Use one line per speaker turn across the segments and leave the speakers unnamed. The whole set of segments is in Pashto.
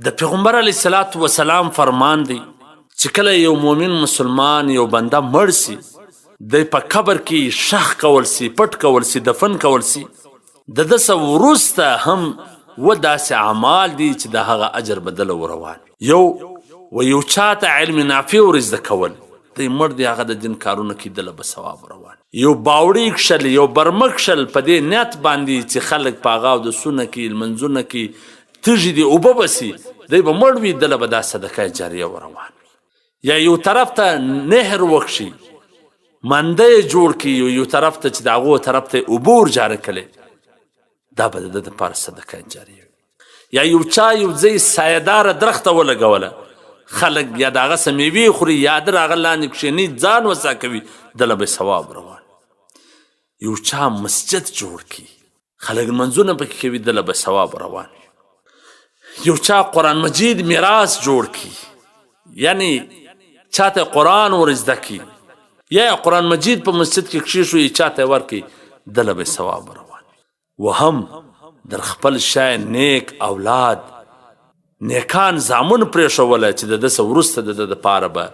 د پیغمبر علیه الصلاة والسلام فرمان دی چې کله یو مؤمن مسلمان یو بنده مړ سي دی په قبر کې شخ کول سي پټ کول سي دفن کول سي د ده څه وروسته هم داسې اعمال دي چې د هغه اجر بدله وروان یو چاته علم نافع ور زده کول دی مړ دی هغه د دین کارونه کیدله به ثواب روان یو باوړي کښل یو برمک کښل په دې نیت باندې چې خلک په هغه اودسونه کې لمنځونه کې تږي دي اوبه بسي دی به مړ وي دله به دا صدقه جاریه وروان یا یو طرف ته نهر وکشي منده یې جوړ کړي یو طرف ته چې د هغو طرف ته اوبه ورجاره کړي دا به د ده دپاره صدقه جاریه یا یو چا یو ځای سایهداره درخته ولګوله خلک یا د هغه څه میوې خوري یا د هغه لاندې کښېني ځان وسا کوي دله به ثواب روان یو چا مسجد جوړ کړي خلک لمنځونه پکې کوي دله به ثواب روان یو چا قرآن مجید میراث جوړ کړي یعنی چاته قرآن ور زده کړي یا قرآن مجید په مسجد کې کښېښوي چاته ورکړي دله به ثواب روان وهم در خپل شای نیک اولاد نیکان زامن پرېښوله چې د ده څه وروسته د ده دپاره به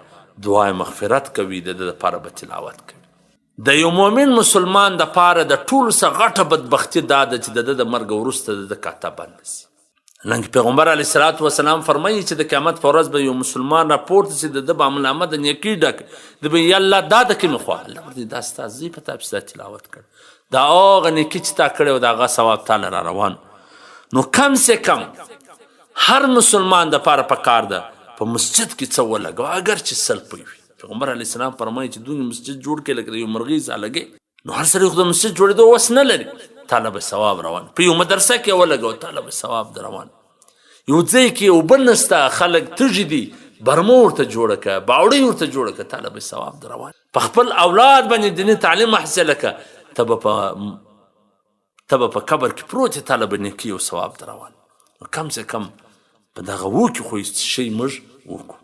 دعای مغفرت کوي د ده دپاره به تلاوت کوي د یو مؤمن مسلمان دپاره د ټولو څه غټه بدبختي دا ده چې د ده د مرګ وروسته د ده کاته بنده سي لکه پیغمبر علیه الصلاة والسلام فرمایي چې د قیامت په ورځ به یو مسلمان راپورته سي د ده به عملنامه د نیکي ډک د به یا الله دا د کومې خوا الله ورته دا ستا زوی په تا پسې دا تلاوت کړ دا هغه نیکي چې تا کړی و د هغه ثواب تاله را روان نو کم سے کم هر مسلمان دپاره پکار ده په مسجد کې څه ولګوه اگر چې سل پوی وي پیغمبر علیه السلام فرمایي چې دوی مسجد جوړ کړي لکه د یو مرغۍ ځالګۍ نو هر سړی خو د مسجد جوړېدو وس نه لري تاله به ثواب روان په یو مدرسه کې ولګوه تاله به ثواب در روان یو ځای کې اوبه نسته خلک تږي دي برمه ورته جوړه کړه باوړۍ ورته جوړه کړه تاله به ثواب در روان په خپل اولاد باندې دیني تعلیم حاصله کړه ته به په قبر کې پروت یې تاله به نیکي او ثواب در روان کم سے کم په دغه و کې خو شی موږ وکړو